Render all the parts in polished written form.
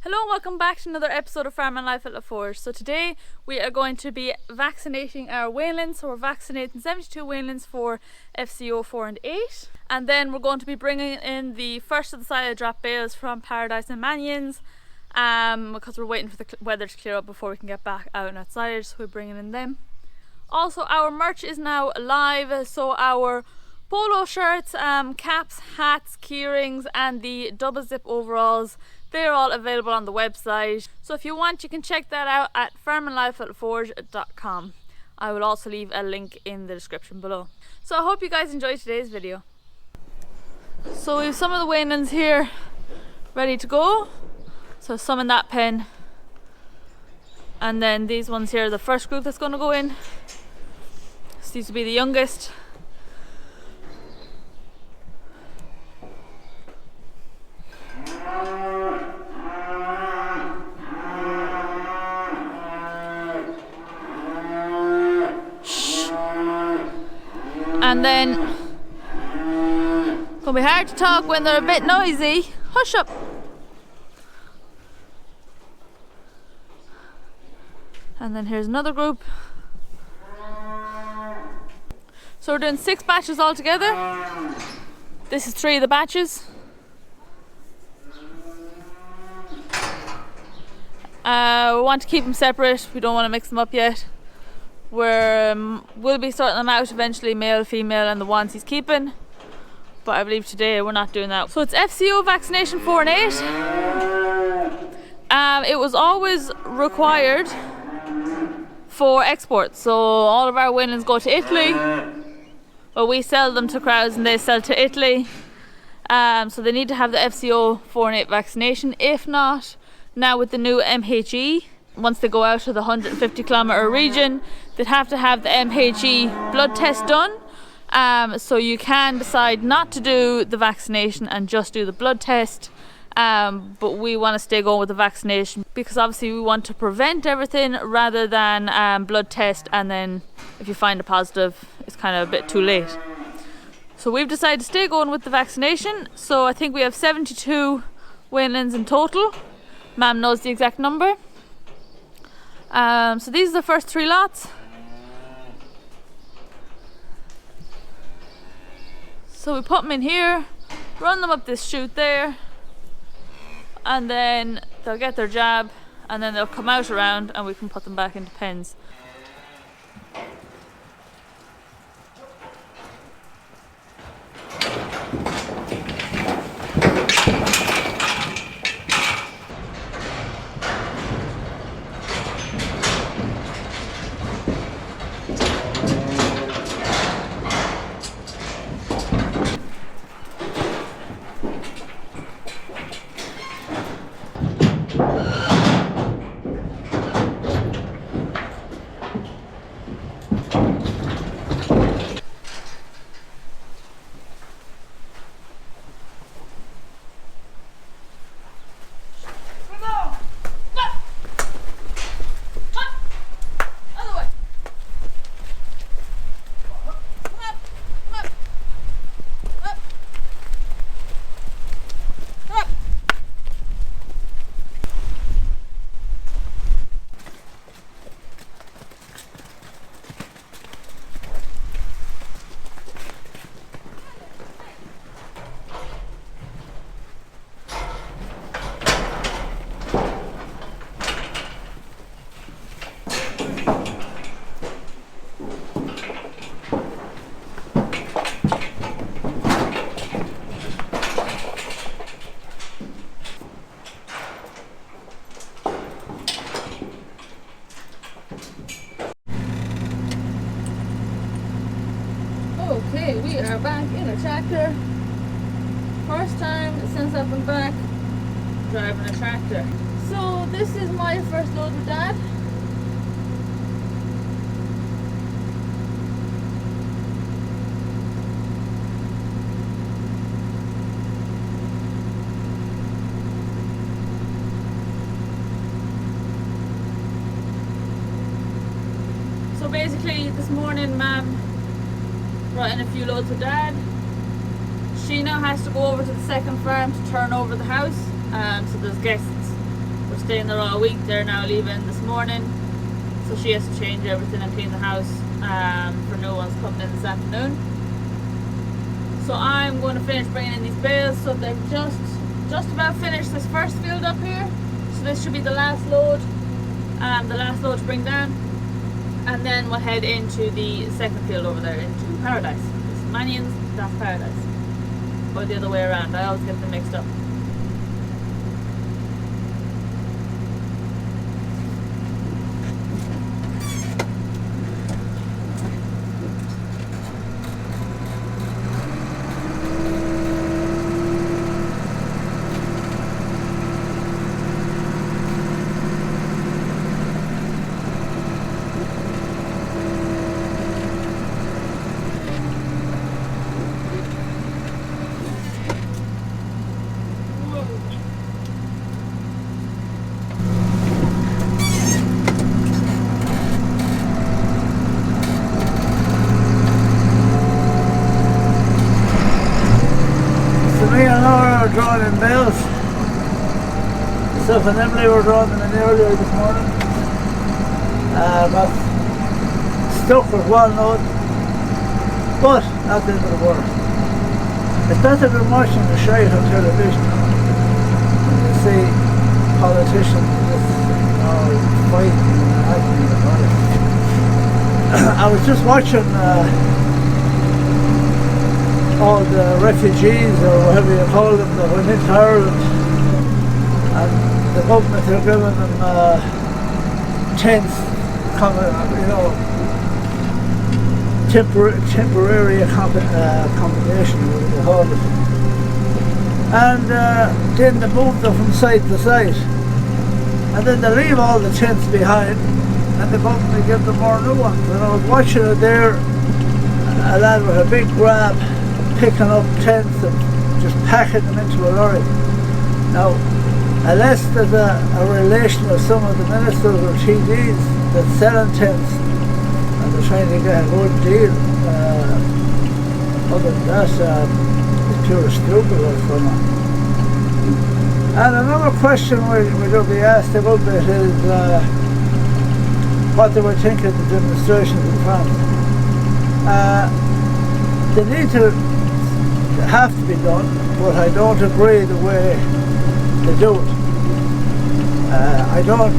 Hello and welcome back to another episode of Farm and Life at La Forge. So today we are going to be vaccinating our weanlings. So we're vaccinating 72 weanlings for FCO 4 and 8. And then we're going to be bringing in the first of the silage drop bales from Paradise and Manions because we're waiting for the weather to clear up before we can get back out and outside. So we're bringing in them. Also, our merch is now live. So our polo shirts, caps, hats, keyrings and the double zip overalls, they're all available on the website. So if you want, you can check that out at farmandlifeatlaforge.com. I will also leave a link in the description below. So I hope you guys enjoyed today's video. So we have some of the weanlings here ready to go. So some in that pen. And then these ones here are the first group that's going to go in. This used to be the youngest. And then it's gonna be hard to talk when they're a bit noisy. Hush up. And then here's another group. So we're doing 6 batches all together. This is 3 of the batches. We want to keep them separate. We don't want to mix them up yet. We'll be sorting them out eventually, male, female, and the ones he's keeping. But I believe today we're not doing that. So it's FCO vaccination 4 and 8. It was always required for export. So all of our weanlings go to Italy. Well, we sell them to crowds and they sell to Italy. So they need to have the FCO 4 and 8 vaccination. If not, now with the new MHE, once they go out of the 150 kilometre region, they'd have to have the MHE blood test done. So you can decide not to do the vaccination and just do the blood test. But we want to stay going with the vaccination because obviously we want to prevent everything rather than blood test, and then if you find a positive, it's kind of a bit too late. So we've decided to stay going with the vaccination. So I think we have 72 weanlings in total. Ma'am knows the exact number. So these are the first 3 lots. So we put them in here, run them up this chute there, and then they'll get their jab, and then they'll come out around and we can put them back into pens. Okay, we are back in a tractor. First time since I've been back driving a tractor. So this is my first load with Dad. So basically this morning Mum brought in a few loads with Dad. She now has to go over to the second farm to turn over the house, so there's guests. were staying there all week. They're now leaving this morning, so she has to change everything and clean the house for new ones coming in this afternoon. So I'm going to finish bringing in these bales. So they've just about finished this first field up here. So this should be the last load, to bring down, and then we'll head into the second field over there, into Paradise. This is Manions, that's Paradise, or the other way around. I always get them mixed up. Me and Laura are drawing in bales. Myself and Emily were drawing them in earlier this morning. Got stuck with one load, but not the end of the world. It's better than watching the shite on television. When you see politicians just fighting and arguing about it. I was just watching all the refugees, or whatever you call them, that went into Ireland, and the government are giving them tents, temporary accommodation, what they call it. And then they move them from site to site, and then they leave all the tents behind, and the government give them more new ones. And I was watching it there, a lad with a big grab, picking up tents and just packing them into a lorry. Now, unless there's a relation of some of the ministers or TDs that's selling tents and they're trying to get a good deal, other than that, it's pure stupid what's going on. And another question we'll be asked a little bit is what they were thinking of the demonstrations in France. They need to have to be done, but I don't agree the way they do it. I don't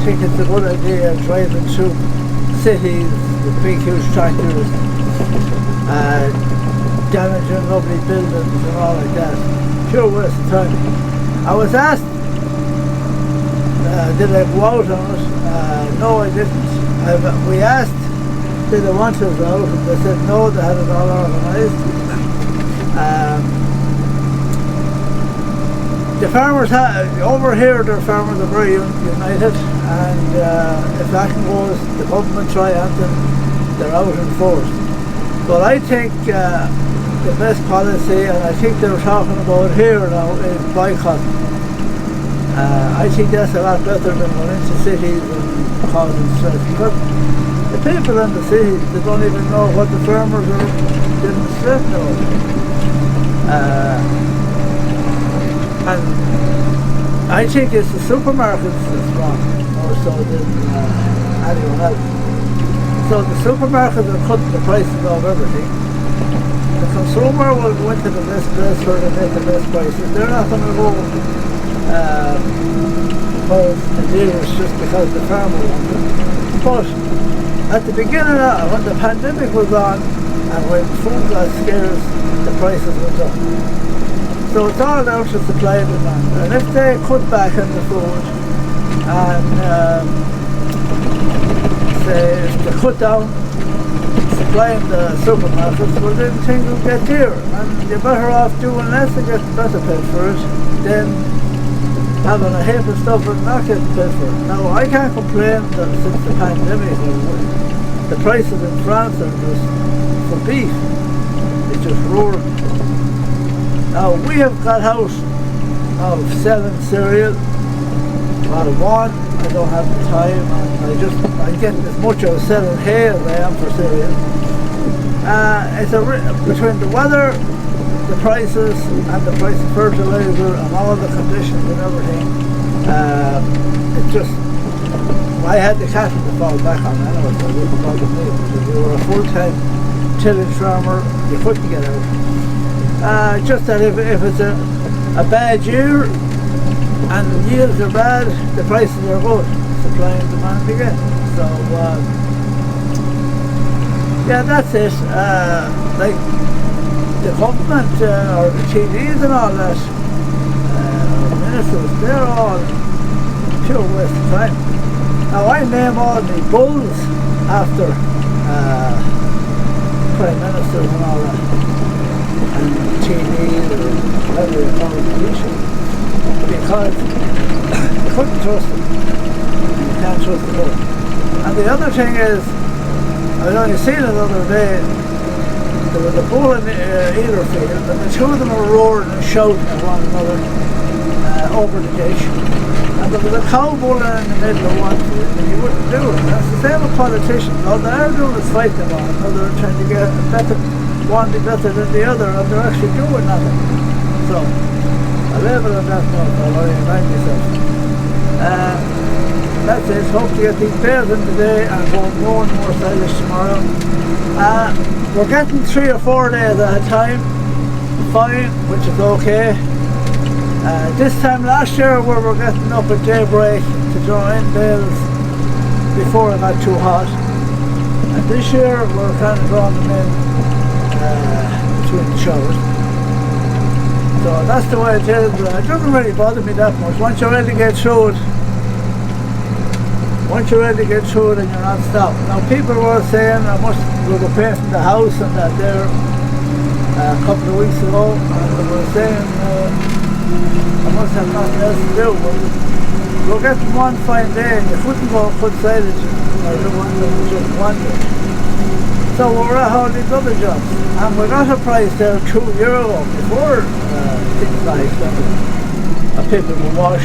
think it's a good idea driving through cities with big huge tractors, damaging lovely buildings and all like that. Pure waste of time. I was asked, did I go out on it? No, I didn't. We asked, did they want us out? And they said no, they had it all organised. The farmers over here, the farmers are very united, and if that goes, the government triumphant, they're out in force. But I think the best policy, and I think they're talking about here now, is boycotting. I think that's a lot better than going into cities and causing stress, because the people in the cities, they don't even know what the farmers are demonstrating about. And I think it's the supermarkets that's wrong, more so than anyone else. So the supermarkets are cutting the prices of everything. The consumer will go into the best place where they make the best prices. They're not going to go for the dealers just because the farmer wants it. But at the beginning of when the pandemic was on and when food got scarce, the prices went up. So it's all down to supply and demand. And if they cut back on the food and say if they cut down supplying the supermarkets, well then things will get dearer. And you're better off doing less and getting better paid for it than having a heap of stuff and not getting paid for it. Now I can't complain that since the pandemic the prices in France are just, for beef, it's just roaring. Now we have got out of selling cereal. Out of one, I don't have the time, and I'm getting as much out of selling hay as I am for cereal. It's between the weather, the prices, and the price of fertilizer, and all the conditions and everything. just I had the cattle to fall back on anyway, so it wouldn't bother me. If you were a full-time tillage farmer, you couldn't get out. Just that if it's a bad year and the yields are bad, the prices are good. Supply and demand again. So yeah, that's it. Like the government or the TDs and all that, ministers, they're all pure waste of time. Now I name all the bulls after prime ministers and all that, and TDs or whatever you call it, because you couldn't trust them. You can't trust the bull. And the other thing is, I only seen it the other day. There was a bull in either field, and the two of them were roaring and shouting at one another over the ditch. And there was a cow bull in the middle of one field, and he wouldn't do it. That's the same with politicians. All they're doing is fighting them on. Now they're trying to get one be better than the other, and they're actually doing nothing. So, I'll leave it on that note. I'll already remind myself. That's it. Hope to get these bales in today and go more and more silage tomorrow. We're getting 3 or 4 days at a time, fine, which is okay. This time last year we were getting up at daybreak to draw in bales before it got too hot, and this year we're kind of drawing them in between the showers. So that's the way it is. It doesn't really bother me that much. Once you're ready to get through it, and you're not stopping. Now people were saying we were painting the house and that there a couple of weeks ago, and they were saying I must have nothing else to do. But we're getting one fine day and you couldn't go and put silage or the one that was just one day. So we're at all these other jobs, and we got a price there €2 before things got expensive. People will wash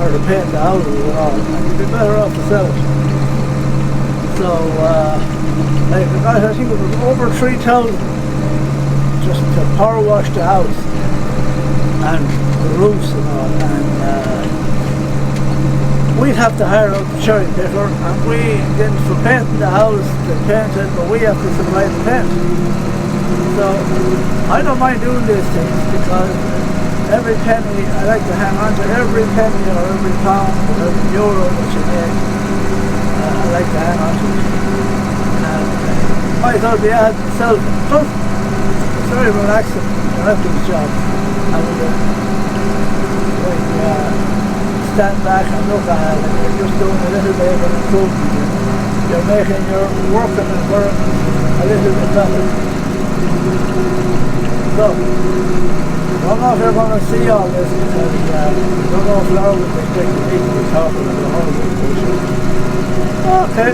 or to paint the houses and all, and you'd be better off to sell it. So, like we got, I think it was over 3,000 just to power wash the house and the roofs and all, and we'd have to hire out the cherry picker, and we then for painting the house, they paint it, but we have to supply the paint. So, I don't mind doing these things because every penny, I like to hang on to every penny or every pound or every euro that you make. I like to hang on to it. And might as well be adding myself. Plus, it's very relaxing. You're at these jobs. And when you stand back and look at it, and you're just doing a little bit of improvement. You're making your working environment a little bit better. So, I'm not here going to see all this because I don't know if Laura would expect me to be talking about all this bullshit. Okay.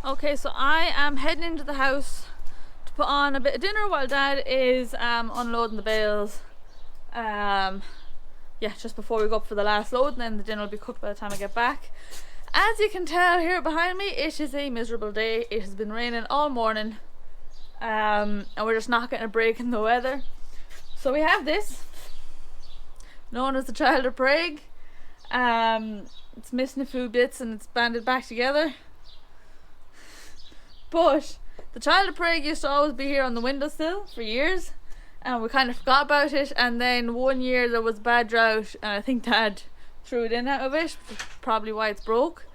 Okay, so I am heading into the house to put on a bit of dinner while Dad is unloading the bales. Yeah, just before we go up for the last load, and then the dinner will be cooked by the time I get back. As you can tell here behind me, it is a miserable day. It has been raining all morning. and we're just not getting a break in the weather. So we have this, known as the Child of Prague. It's missing a few bits and it's banded back together. But the Child of Prague used to always be here on the windowsill for years, and we kind of forgot about it. And then one year there was bad drought, and I think Dad threw it in out of it, which is probably why it's broke.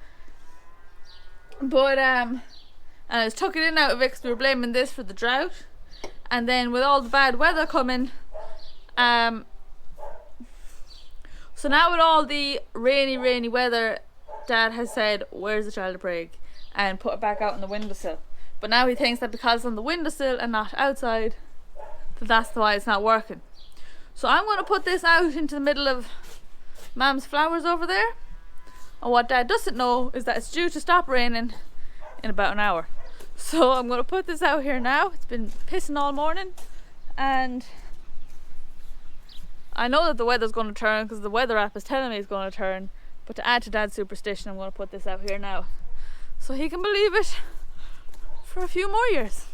But and I just took it in out of it because we were blaming this for the drought. And then with all the bad weather coming, so now with all the rainy weather, Dad has said, where's the Child of Prague? And put it back out on the windowsill. But now he thinks that because it's on the windowsill and not outside, that's why it's not working. So I'm going to put this out into the middle of Mam's flowers over there. And what Dad doesn't know is that it's due to stop raining in about an hour. So I'm going to put this out here now. It's been pissing all morning, and I know that the weather's going to turn because the weather app is telling me it's going to turn. But to add to Dad's superstition, I'm going to put this out here now so he can believe it for a few more years.